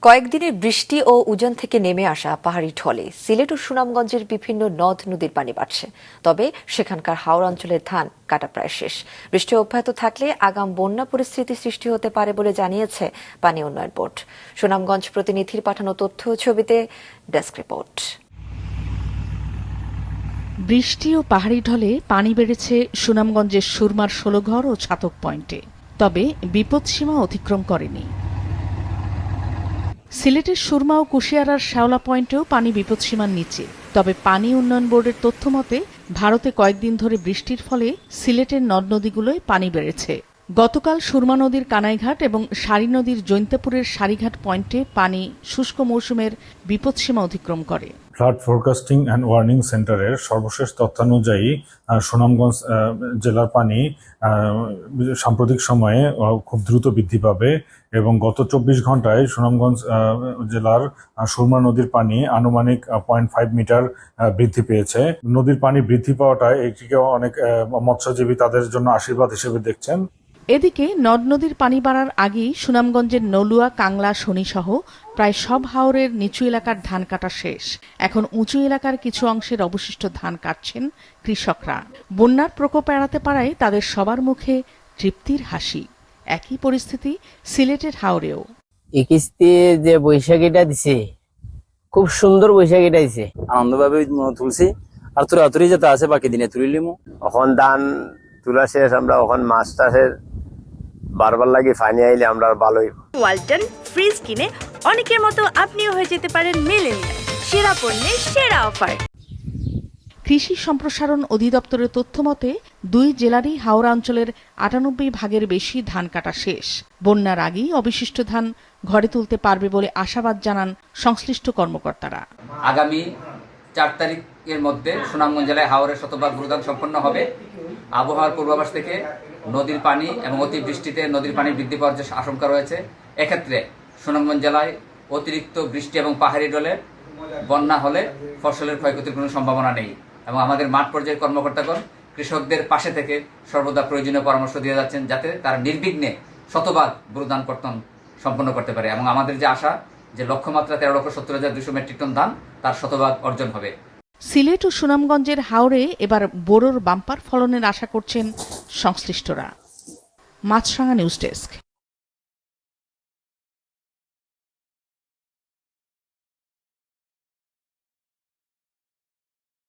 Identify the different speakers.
Speaker 1: কয়েকদিনের বৃষ্টি ও উজান থেকে নেমে আসা পাহাড়ি ঢলে সিলেট ও সুনামগঞ্জের বিভিন্ন নদ নদীর পানি বাড়ছে। তবে সেখানকার হাওর অঞ্চলের ধান কাটা প্রায় শেষ। বৃষ্টি অব্যাহত থাকলে আগাম বন্যা পরিস্থিতি সৃষ্টি হতে পারে বলে জানিয়েছে পানি উন্নয়ন বোর্ড। সুনামগঞ্জ প্রতিনিধির পাঠানো তথ্য ও ছবিতে ডেস্ক রিপোর্ট।
Speaker 2: বৃষ্টি ও পাহাড়ি ঢলে পানি বেড়েছে সুনামগঞ্জের সুরমার ১৬ ঘর ও ছাতক পয়েন্টে, তবে বিপদসীমা অতিক্রম করেনি। সিলেটের সুরমা ও কুশিয়ারার শ্যাওলা পয়েন্টেও পানি বিপদসীমার নিচে, তবে পানি উন্নয়ন বোর্ডের তথ্য মতে ভারতে কয়েকদিন ধরে বৃষ্টির ফলে সিলেটের নদ নদীগুলোয় পানি বেড়েছে। গতকাল সুরমা নদীর কানাইঘাট এবং সারি নদীর জৈন্তাপুরের সারিঘাট পয়েন্টে পানি শুষ্ক মৌসুমের বিপদসীমা অতিক্রম করে।
Speaker 3: ফ্লাড ফোরকাস্টিং অ্যান্ড ওয়ার্নিং সেন্টারের সর্বশেষ তথ্যানুযায়ী সুনামগঞ্জ জেলার পানি সাম্প্রতিক সময়ে খুব দ্রুত বৃদ্ধি পাবে এবং গত ২৪ ঘন্টায় সুনামগঞ্জ জেলার সুরমা নদীর পানি আনুমানিক 0.5 মিটার বৃদ্ধি পেয়েছে। নদীর পানি বৃদ্ধি পাওয়াটায় এটিকে অনেক মৎস্যজীবী তাদের জন্য আশীর্বাদ হিসেবে দেখছেন।
Speaker 2: এদিকে নদ নদীর পানি বাড়ার আগেই সুনামগঞ্জের নলুয়া, কাংলা, শনিসহ প্রায় সব হাওরের নিচু এলাকার ধান কাটা শেষ। এখন উঁচু এলাকার কিছু অংশের অবশিষ্ট ধান কাটছেন কৃষকরা। বন্যার প্রকোপ এড়াতে পারায় তাদের সবার মুখে তৃপ্তির হাসি। একই পরিস্থিতি সিলেটের হাওরেও।
Speaker 4: এই কিস্তি যে বৈশাখীটা দিছে, খুব সুন্দর বৈশাখীটা দিছে,
Speaker 5: আনন্দভাবে তুলছি। আর তুরাতুরি যেটা আছে বাকি দিনে তুলিলিমু।
Speaker 4: এখন ধান তুলা শেষ, আমরা এখন মাছ চাষের বারবার লাগে ফানি আইলে আমরা ভালোই।
Speaker 6: ওয়ালটন ফ্রিজ কিনে অনেকের মতো আপনিও হয়ে যেতে পারেন মিলেনিয়াল সেরা পণ্যের সেরা অফার।
Speaker 2: কৃষি সম্প্রসারণ অধিদপ্তরের তথ্য মতে ২ জেলারই হাওড়া অঞ্চলের ৯৮ ভাগের বেশি ধান কাটা শেষ। বন্যার আগেই অবশিষ্ট ধান ঘরে তুলতে পারবে বলে আশাবাদ জানান সংশ্লিষ্ট কর্মকর্তারা।
Speaker 7: আগামী ৪ তারিখের মধ্যে সুনামগঞ্জ জেলায় হাওরের শতভাগ ভূদান সম্পন্ন হবে। আবহাওয়ার পূর্বাভাস থেকে নদীর পানি এবং অতিবৃষ্টিতে নদীর পানি বৃদ্ধি পাওয়ার যে আশঙ্কা রয়েছে, এক্ষেত্রে সুনামগঞ্জ জেলায় অতিরিক্ত বৃষ্টি এবং পাহাড়ি ঢলে বন্যা হলে ফসলের ক্ষয়ক্ষতির কোনো সম্ভাবনা নেই এবং আমাদের মাঠ পর্যায়ের কর্মকর্তাগণ কৃষকদের পাশে থেকে সর্বদা প্রয়োজনীয় পরামর্শ দিয়ে যাচ্ছেন যাতে তারা নির্বিঘ্নে শতভাগ ভূদান কর্তন সম্পন্ন করতে পারে এবং আমাদের যে আশা যে লক্ষ্যমাত্রা ১৩,৭০,২০০ মেট্রিক টন ধান তার শতভাগ অর্জন হবে।
Speaker 2: সিলেট ও সুনামগঞ্জের হাওরে এবার বোরোর বাম্পার ফলনের আশা করছেন সংশ্লিষ্টরা। মাছরাঙা নিউজ ডেস্ক।